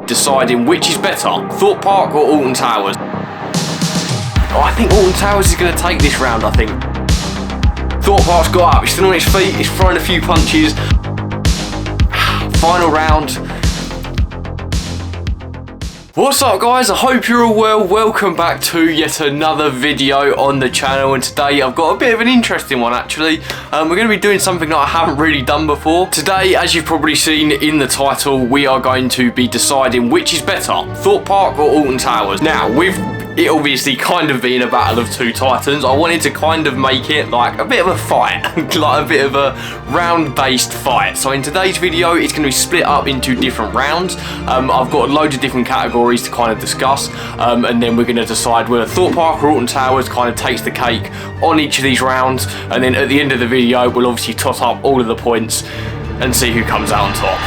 deciding which is better, Thorpe Park or Alton Towers. Oh, I think Alton Towers is going to take this round, I think. Thorpe Park's got up, it's still on its feet, it's throwing a few punches. Final round. What's up guys, I hope you're all well. Welcome back to yet another video on the channel, and today I've got a bit of an interesting one actually. We're going to be doing something that I haven't really done before. Today, as you've probably seen in the title, we are going to be deciding which is better, Thorpe Park or Alton Towers. Now, with it obviously kind of being a battle of two titans, I wanted to kind of make it like a bit of a fight, like a bit of a round-based fight. So in today's video, it's going to be split up into different rounds. I've got loads of different categories to kind of discuss, and then we're going to decide whether Thorpe Park or Alton Towers kind of takes the cake on each of these rounds, and then at the end of the video, we'll obviously tot up all of the points and see who comes out on top.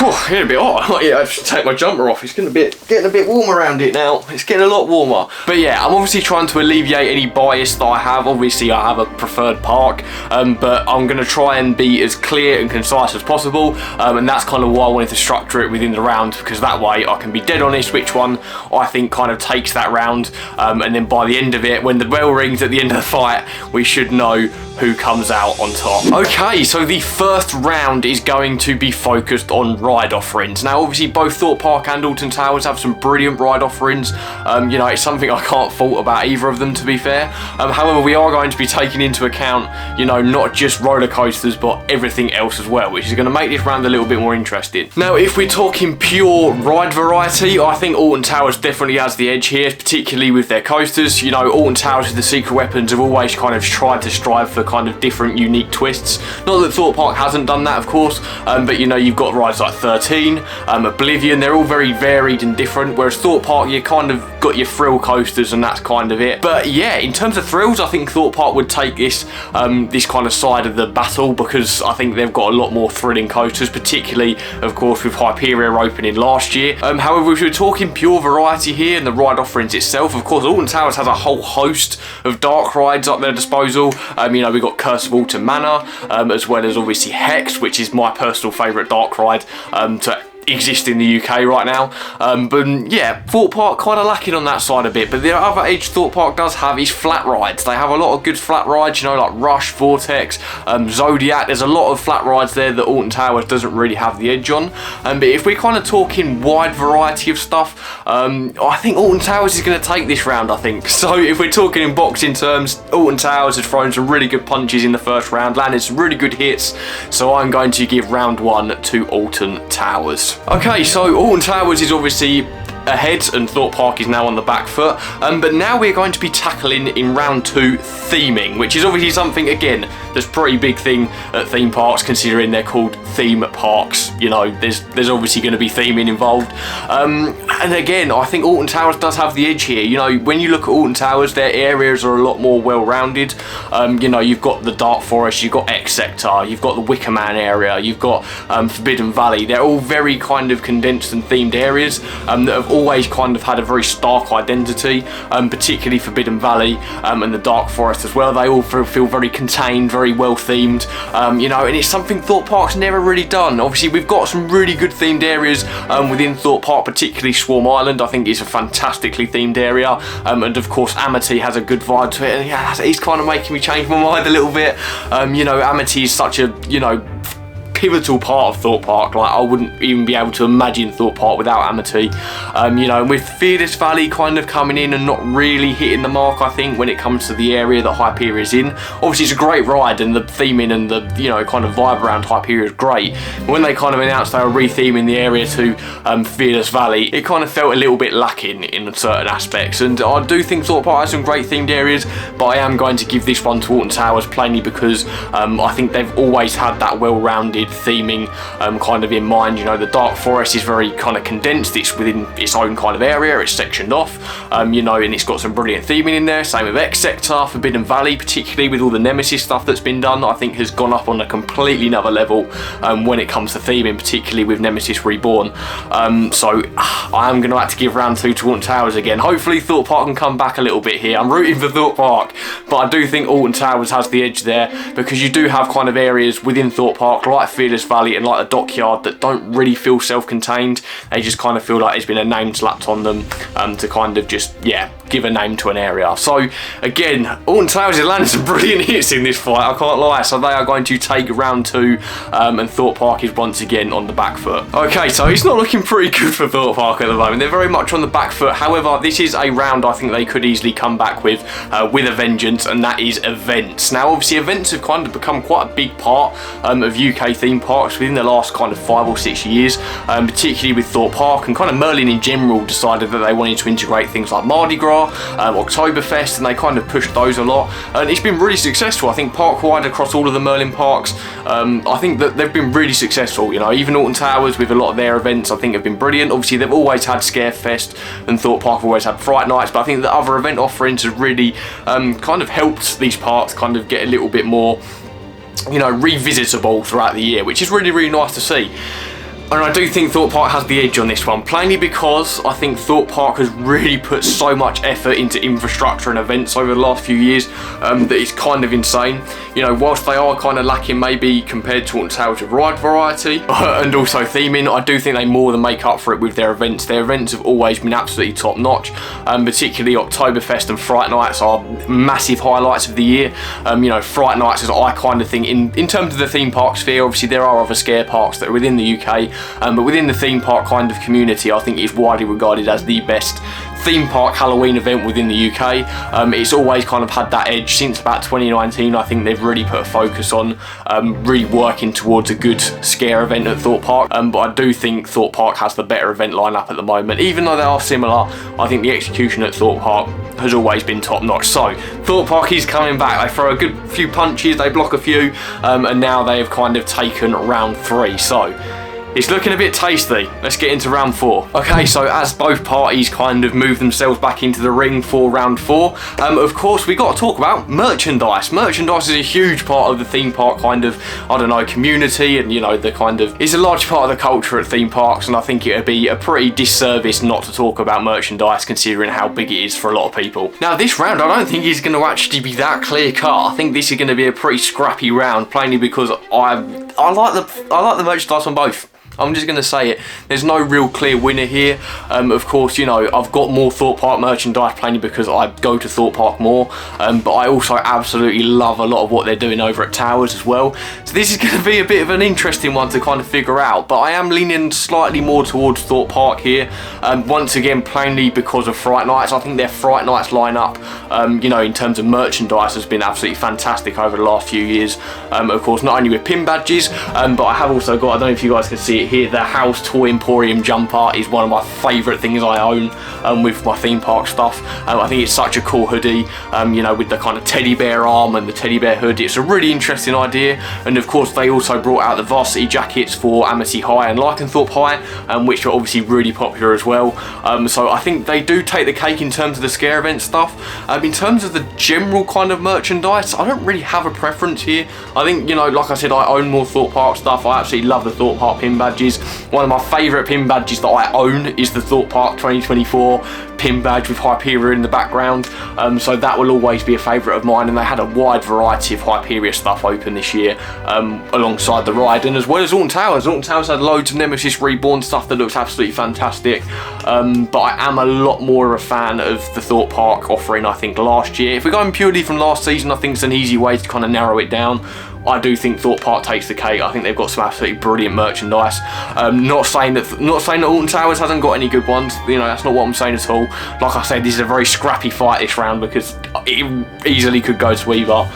It's getting a bit hot. I might have to take my jumper off. It's getting a bit warm around it now. It's getting a lot warmer. But yeah, I'm obviously trying to alleviate any bias that I have. Obviously, I have a preferred park, but I'm going to try and be as clear and concise as possible, and that's kind of why I wanted to structure it within the round, because that way I can be dead honest which one I think kind of takes that round, and then by the end of it, when the bell rings at the end of the fight, we should know who comes out on top. Okay, so the first round is going to be focused on ride offerings. Now, obviously, both Thorpe Park and Alton Towers have some brilliant ride offerings. You know, it's something I can't fault about either of them, to be fair. However, we are going to be taking into account, you know, not just roller coasters, but everything else as well, which is going to make this round a little bit more interesting. Now, if we're talking pure ride variety, I think Alton Towers definitely has the edge here, particularly with their coasters. You know, Alton Towers with the secret weapons have always kind of tried to strive for kind of different, unique twists. Not that Thorpe Park hasn't done that, of course, but you know, you've got rides like 13, Oblivion, they're all very varied and different, whereas Thorpe Park, you kind of got your thrill coasters and that's kind of it. But yeah, in terms of thrills, I think Thorpe Park would take this this kind of side of the battle, because I think they've got a lot more thrilling coasters, particularly, of course, with Hyperia opening last year. However, if we're talking pure variety here and the ride offerings itself, of course, Alton Towers has a whole host of dark rides at their disposal. You know, we've got Curse of Alton Manor, as well as obviously Hex, which is my personal favourite dark ride to exist in the UK right now. But yeah, Thorpe Park kind of lacking on that side a bit, but the other edge Thorpe Park does have is flat rides. They have a lot of good flat rides, you know, like Rush, Vortex, Zodiac. There's a lot of flat rides there that Alton Towers doesn't really have the edge on. But if we're kind of talking wide variety of stuff, I think Alton Towers is going to take this round, I think. So if we're talking in boxing terms, Alton Towers has thrown some really good punches in the first round, landed some really good hits, so I'm going to give round one to Alton Towers. Okay, so Alton Towers is obviously ahead and Thorpe Park is now on the back foot, but now we're going to be tackling in round two theming, which is obviously something, again, that's a pretty big thing at theme parks, considering they're called theme parks. You know, there's obviously going to be theming involved, and again, I think Alton Towers does have the edge here. You know, when you look at Alton Towers, their areas are a lot more well-rounded. You know, you've got the Dark Forest, you've got X Sector, you've got the Wicker Man area, you've got Forbidden Valley. They're all very kind of condensed and themed areas that have always kind of had a very stark identity, particularly Forbidden Valley and the Dark Forest as well. They all feel very contained, very well themed, you know, and it's something Thorpe Park's never really done. Obviously, we've got some really good themed areas within Thorpe Park, particularly Swarm Island. I think it's a fantastically themed area, and of course Amity has a good vibe to it, and yeah, it's kind of making me change my mind a little bit. You know, Amity is such a, you know, pivotal part of Thorpe Park. Like, I wouldn't even be able to imagine Thorpe Park without Amity. You know, and with Fearless Valley kind of coming in and not really hitting the mark, I think, when it comes to the area that Hyperia is in. Obviously, it's a great ride, and the theming and the, you know, kind of vibe around Hyperia is great. When they kind of announced they were re-theming the area to Fearless Valley, it kind of felt a little bit lacking in certain aspects, and I do think Thorpe Park has some great themed areas, but I am going to give this one to Alton Towers, plainly because I think they've always had that well-rounded theming kind of in mind. You know, the Dark Forest is very kind of condensed, it's within its own kind of area, it's sectioned off, you know, and it's got some brilliant theming in there. Same with X Sector, Forbidden Valley, particularly with all the Nemesis stuff that's been done, I think has gone up on a completely another level when it comes to theming, particularly with Nemesis Reborn. So I am going to have to give round two to Alton Towers again. Hopefully Thorpe Park can come back a little bit here. I'm rooting for Thorpe Park, but I do think Alton Towers has the edge there, because you do have kind of areas within Thorpe Park like Fearless Valley and like the Dockyard that don't really feel self-contained. They just kind of feel like there's been a name slapped on them to kind of just, yeah, give a name to an area. So again, Alton Towers is landing some brilliant hits in this fight, I can't lie. So they are going to take round 2 and Thorpe Park is once again on the back foot. Okay, so it's not looking pretty good for Thorpe Park at the moment. They're very much on the back foot. However, this is a round I think they could easily come back with a vengeance, and that is events. Now obviously events have kind of become quite a big part of UK theme parks within the last kind of 5 or 6 years, particularly with Thorpe Park, and kind of Merlin in general decided that they wanted to integrate things like Mardi Gras, Oktoberfest, and they kind of pushed those a lot, and it's been really successful. I think park-wide across all of the Merlin parks, I think that they've been really successful. You know, even Alton Towers with a lot of their events I think have been brilliant. Obviously they've always had Scarefest and Thorpe Park have always had Fright Nights, but I think the other event offerings have really kind of helped these parks kind of get a little bit more, you know, revisitable throughout the year, which is really, really nice to see. And I do think Thorpe Park has the edge on this one, plainly because I think Thorpe Park has really put so much effort into infrastructure and events over the last few years that it's kind of insane. You know, whilst they are kind of lacking maybe compared to Alton Towers with ride variety and also theming, I do think they more than make up for it with their events. Their events have always been absolutely top notch, particularly Oktoberfest and Fright Nights are massive highlights of the year. You know, Fright Nights is, I kind of think, in terms of the theme park sphere, obviously there are other scare parks that are within the UK, but within the theme park kind of community, I think it's widely regarded as the best theme park Halloween event within the UK. It's always kind of had that edge since about 2019. I think they've really put a focus on really working towards a good scare event at Thorpe Park, but I do think Thorpe Park has the better event lineup at the moment. Even though they are similar, I think the execution at Thorpe Park has always been top notch. So Thorpe Park is coming back. They throw a good few punches, they block a few, and now they have kind of taken round 3. So it's looking a bit tasty. Let's get into round 4. Okay, so as both parties kind of move themselves back into the ring for round 4, of course we got to talk about merchandise. Merchandise is a huge part of the theme park kind of, I don't know, community, and you know, the kind of, it's a large part of the culture at theme parks, and I think it would be a pretty disservice not to talk about merchandise considering how big it is for a lot of people. Now this round I don't think is going to actually be that clear cut. I think this is going to be a pretty scrappy round, plainly because I like the merchandise on both. I'm just going to say it. There's no real clear winner here. Of course, you know, I've got more Thorpe Park merchandise plainly because I go to Thorpe Park more. But I also absolutely love a lot of what they're doing over at Towers as well. So this is going to be a bit of an interesting one to kind of figure out. But I am leaning slightly more towards Thorpe Park here. Once again, plainly because of Fright Nights. I think their Fright Nights lineup, you know, in terms of merchandise has been absolutely fantastic over the last few years. Of course, not only with pin badges, but I have also got, I don't know if you guys can see it here, the House Toy Emporium jumper is one of my favourite things I own with my theme park stuff. I think it's such a cool hoodie, you know, with the kind of teddy bear arm and the teddy bear hood. It's a really interesting idea, and of course they also brought out the varsity jackets for Amity High and Lycanthorpe High, which are obviously really popular as well. So I think they do take the cake in terms of the scare event stuff. In terms of the general kind of merchandise, I don't really have a preference here. I think, you know, like I said, I own more Thorpe Park stuff. I absolutely love the Thorpe Park pin badges. One of my favourite pin badges that I own is the Thorpe Park 2024 pin badge with Hyperia in the background, so that will always be a favourite of mine, and they had a wide variety of Hyperia stuff open this year alongside the ride, and as well as Alton Towers. Alton Towers had loads of Nemesis Reborn stuff that looks absolutely fantastic, but I am a lot more of a fan of the Thorpe Park offering, I think, last year. If we're going purely from last season, I think it's an easy way to kind of narrow it down. I do think Thorpe Park takes the cake. I think they've got some absolutely brilliant merchandise. Not saying that Alton Towers hasn't got any good ones. You know, that's not what I'm saying at all. Like I said, this is a very scrappy fight this round because it easily could go to either.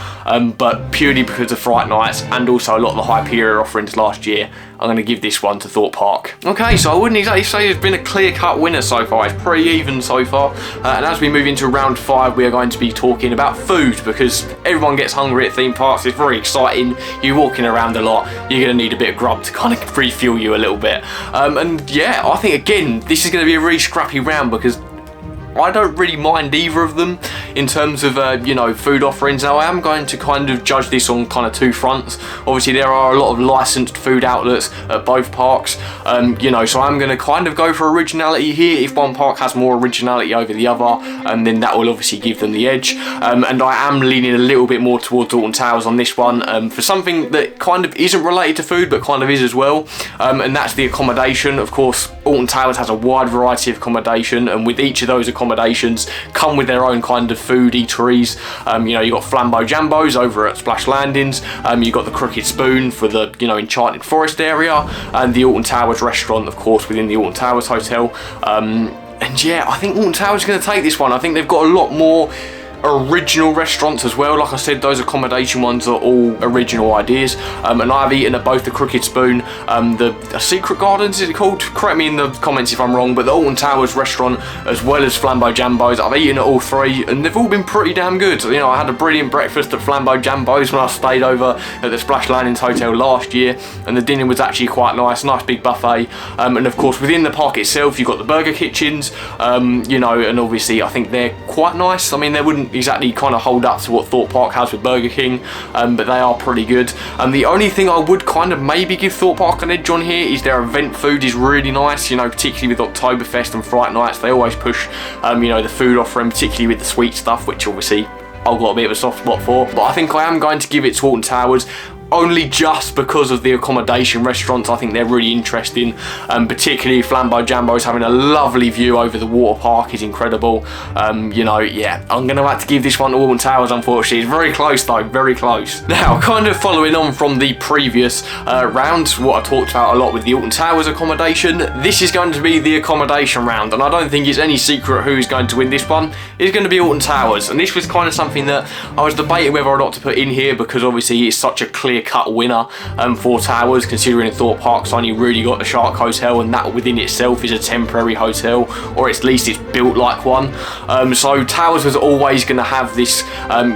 But purely because of Fright Nights and also a lot of the Hyperia offerings last year, I'm going to give this one to Thorpe Park. Okay, so I wouldn't exactly say there's been a clear-cut winner so far. It's pretty even so far. And as we move into round 5, we are going to be talking about food, because everyone gets hungry at theme parks. It's very exciting. You're walking around a lot. You're going to need a bit of grub to kind of refuel you a little bit. And yeah, I think, again, this is going to be a really scrappy round because I don't really mind either of them in terms of, you know, food offerings. Now, I am going to kind of judge this on kind of two fronts. Obviously, there are a lot of licensed food outlets at both parks, you know, so I'm going to kind of go for originality here. If one park has more originality over the other, then that will obviously give them the edge. And I am leaning a little bit more towards Alton Towers on this one, for something that kind of isn't related to food, but kind of is as well, and that's the accommodation. Of course, Alton Towers has a wide variety of accommodation, and with each of those accommodations come with their own kind of food eateries. You know, you've got Flambeau Jambos over at Splash Landings, you've got the Crooked Spoon for the, you know, Enchanted Forest area, and the Alton Towers restaurant, of course, within the Alton Towers Hotel. And yeah, I think Alton Towers is going to take this one. I think they've got a lot more original restaurants as well. Like I said, those accommodation ones are all original ideas, and I've eaten at both the Crooked Spoon, the Secret Gardens, is it called? Correct me in the comments if I'm wrong, but the Alton Towers restaurant as well as Flambeau Jambos, I've eaten at all three, and they've all been pretty damn good. You know, I had a brilliant breakfast at Flambeau Jambos when I stayed over at the Splash Landings Hotel last year, and the dinner was actually quite nice big buffet. And of course, within the park itself, you've got the burger kitchens, you know, and obviously I think they're quite nice. I mean, they wouldn't exactly kind of hold up to what Thorpe Park has with Burger King, but they are pretty good. And the only thing I would kind of maybe give Thorpe Park an edge on here is their event food is really nice, you know, particularly with Oktoberfest and Fright Nights. They always push, you know, the food offering, particularly with the sweet stuff, which obviously I've got a bit of a soft spot for. But I think I am going to give it to Alton Towers, only just because of the accommodation restaurants. I think they're really interesting, particularly Flambeau Jambos having a lovely view over the water park is incredible. You know, yeah, I'm going to have to give this one to Alton Towers, unfortunately. It's very close though, very close. Now, kind of following on from the previous round, what I talked about a lot with the Alton Towers accommodation, this is going to be the accommodation round, and I don't think it's any secret who's going to win this one. It's going to be Alton Towers, and this was kind of something that I was debating whether or not to put in here, because obviously it's such a clear-cut winner for Towers, considering Thorpe Park's only really got the Shark Hotel, and that within itself is a temporary hotel, or at least it's built like one. So Towers was always going to have this,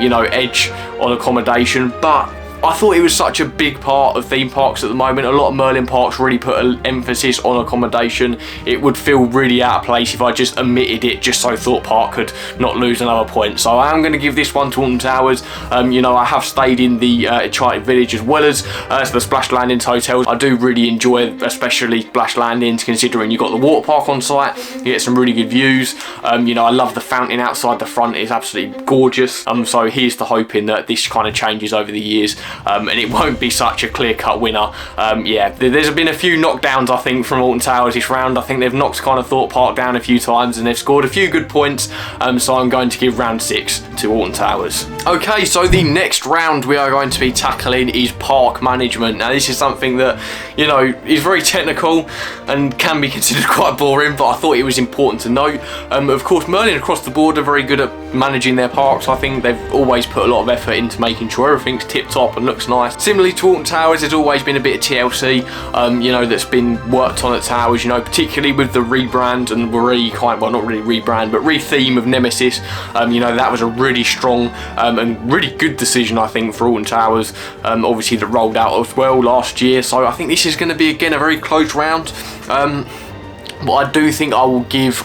you know, edge on accommodation, but I thought it was such a big part of theme parks at the moment. A lot of Merlin parks really put an emphasis on accommodation. It would feel really out of place if I just omitted it just so Thorpe Park could not lose another point. So I am going to give this one to Alton Towers. You know, I have stayed in the Enchanted Village as well as the Splash Landings hotels. I do really enjoy, especially Splash Landings, considering you've got the water park on site. You get some really good views. You know, I love the fountain outside the front. It's absolutely gorgeous. So here's to hoping that this kind of changes over the years. And it won't be such a clear-cut winner. Yeah, there's been a few knockdowns, I think, from Alton Towers this round. I think they've knocked kind of Thorpe Park down a few times, and they've scored a few good points. So I'm going to give round 6 to Alton Towers. Okay, so the next round we are going to be tackling is park management. Now, this is something that, you know, is very technical and can be considered quite boring, but I thought it was important to note. Of course, Merlin across the board are very good at managing their parks. I think they've always put a lot of effort into making sure everything's tip-top and looks nice. Similarly to Alton Towers, there's always been a bit of TLC, you know, that's been worked on at Towers, you know, particularly with the rebrand and well, not really rebrand, but re-theme of Nemesis. You know, that was a really strong and really good decision, I think, for Alton Towers. Obviously, that rolled out as well last year, so I think this is going to be, again, a very close round. But I do think I will give...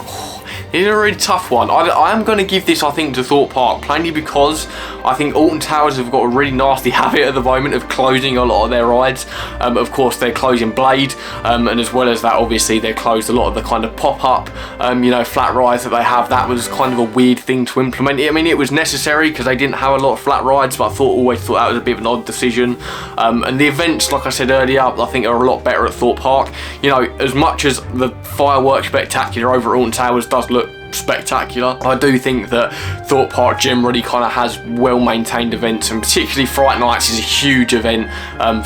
It's a really tough one. I am going to give this, I think, to Thorpe Park, plainly because I think Alton Towers have got a really nasty habit at the moment of closing a lot of their rides. Of course, they're closing Blade, and as well as that, obviously, they closed a lot of the kind of pop-up, you know, flat rides that they have. That was kind of a weird thing to implement. I mean, it was necessary because they didn't have a lot of flat rides, but I always thought that was a bit of an odd decision. And the events, like I said earlier, I think are a lot better at Thorpe Park. You know, as much as the fireworks spectacular over at Alton Towers does look spectacular, I do think that Thorpe Park generally kind of has well-maintained events, and particularly Fright Nights is a huge event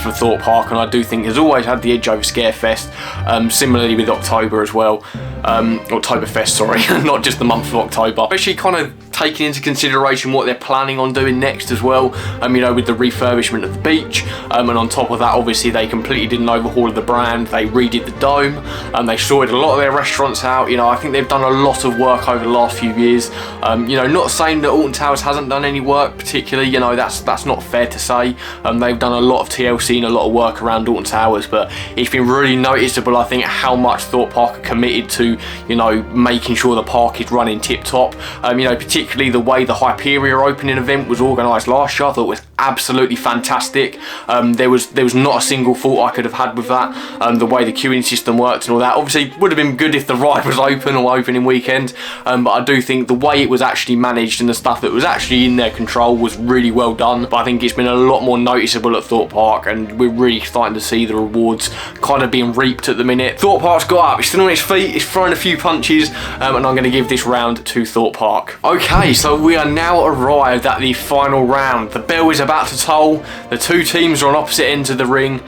for Thorpe Park, and I do think has always had the edge over Scarefest. Similarly with October as well, Oktoberfest, sorry, not just the month of October. Especially kind of taking into consideration what they're planning on doing next as well, you know, with the refurbishment of the beach, and on top of that, obviously, they completely did an overhaul of the brand. They redid the dome, and they sorted a lot of their restaurants out. You know, I think they've done a lot of work over the last few years. You know, not saying that Alton Towers hasn't done any work particularly, you know, that's not fair to say. They've done a lot of TLC and a lot of work around Alton Towers, but it's been really noticeable, I think, how much Thorpe Park are committed to, you know, making sure the park is running tip top. You know, particularly the way the Hyperia opening event was organised last year, I thought was absolutely fantastic. There was not a single fault I could have had with that. The way the queuing system worked and all that, obviously would have been good if the ride was open or opening weekend, but I do think the way it was actually managed and the stuff that was actually in their control was really well done. But I think it's been a lot more noticeable at Thorpe Park, and we're really starting to see the rewards kind of being reaped at the minute. Thorpe Park's got up, it's still on its feet, it's throwing a few punches, and I'm going to give this round to Thorpe Park. Okay, so we are now arrived at the final round. The bell is about to toll, the two teams are on opposite ends of the ring.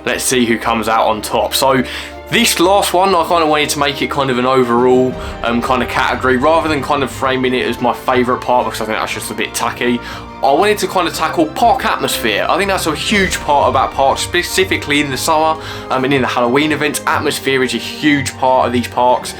Let's see who comes out on top. So this last one, I kind of wanted to make it kind of an overall kind of category, rather than kind of framing it as my favourite part, because I think that's just a bit tacky. I wanted to kind of tackle park atmosphere. I think that's a huge part about parks, specifically in the summer and in the Halloween events. Atmosphere is a huge part of these parks,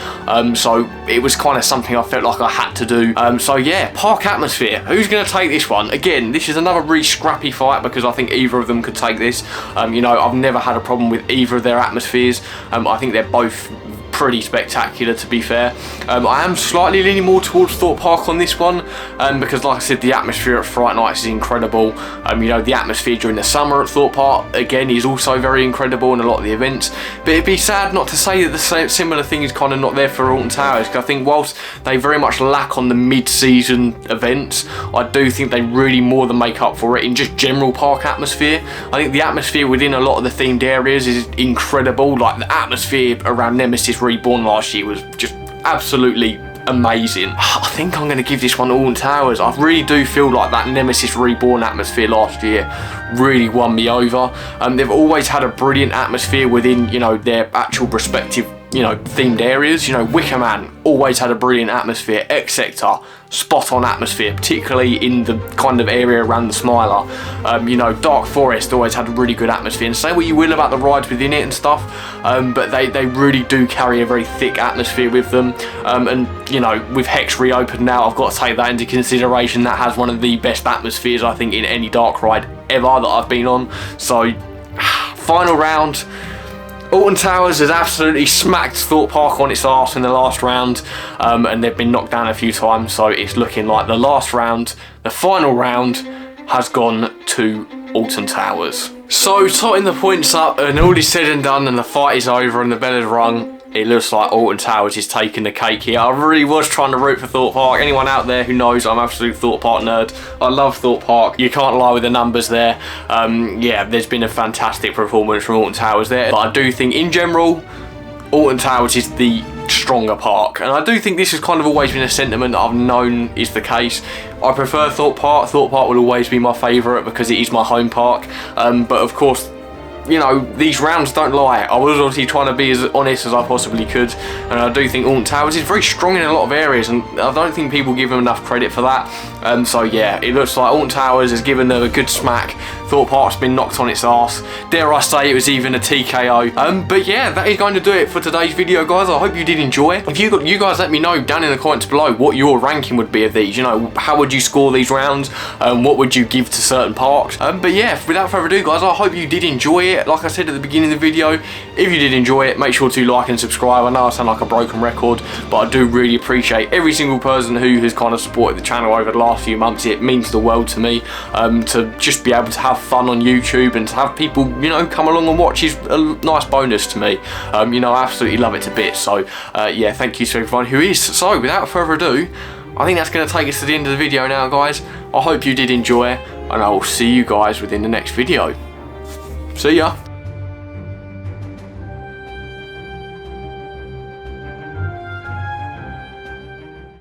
so it was kind of something I felt like I had to do. So yeah, park atmosphere. Who's going to take this one? Again, this is another really scrappy fight, because I think either of them could take this. You know, I've never had a problem with either of their atmospheres. I think they're both pretty spectacular, to be fair. I am slightly leaning more towards Thorpe Park on this one, because like I said, the atmosphere at Fright Nights is incredible. You know, the atmosphere during the summer at Thorpe Park, again, is also very incredible in a lot of the events. But it'd be sad not to say that the similar thing is kind of not there for Alton Towers, because I think whilst they very much lack on the mid-season events, I do think they really more than make up for it in just general park atmosphere. I think the atmosphere within a lot of the themed areas is incredible. Like the atmosphere around Nemesis Reborn last year was just absolutely amazing. I think I'm going to give this one to Alton Towers. I really do feel like that Nemesis Reborn atmosphere last year really won me over. They've always had a brilliant atmosphere within, you know, their actual respective, you know, themed areas. You know, Wicker Man always had a brilliant atmosphere. X Sector, spot on atmosphere, particularly in the kind of area around the Smiler. You know, Dark Forest always had a really good atmosphere, and say what you will about the rides within it and stuff, but they really do carry a very thick atmosphere with them. And you know, with Hex reopened now, I've got to take that into consideration. That has one of the best atmospheres, I think, in any dark ride ever that I've been on. So final round, Alton Towers has absolutely smacked Thorpe Park on its arse in the last round, and they've been knocked down a few times, so it's looking like the last round, the final round, has gone to Alton Towers. So totting the points up, and all is said and done, and the fight is over and the bell is rung, it looks like Alton Towers is taking the cake here. I really was trying to root for Thorpe Park. Anyone out there who knows, I'm an absolute Thorpe Park nerd. I love Thorpe Park. You can't lie with the numbers there. Yeah, there's been a fantastic performance from Alton Towers there. But I do think, in general, Alton Towers is the stronger park. And I do think this has kind of always been a sentiment that I've known is the case. I prefer Thorpe Park. Thorpe Park will always be my favourite because it is my home park. But of course, you know, these rounds don't lie. I was obviously trying to be as honest as I possibly could, and I do think Alton Towers is very strong in a lot of areas, and I don't think people give him enough credit for that. So yeah, it looks like Alton Towers has given them a good smack. Thorpe Park's been knocked on its arse. Dare I say it was even a TKO. But yeah, that is going to do it for today's video, guys. I hope you did enjoy it. If you guys let me know down in the comments below what your ranking would be of these. You know, how would you score these rounds? What would you give to certain parks? But yeah, without further ado, guys, I hope you did enjoy it. Like I said at the beginning of the video, if you did enjoy it, make sure to like and subscribe. I know I sound like a broken record, but I do really appreciate every single person who has kind of supported the channel over the last few months. It means the world to me. To just be able to have fun on YouTube and to have people, you know, come along and watch is a nice bonus to me. You know, I absolutely love it to bits. So yeah, thank you to everyone who is. So without further ado, I think that's going to take us to the end of the video now, guys. I hope you did enjoy, and I will see you guys within the next video. See ya.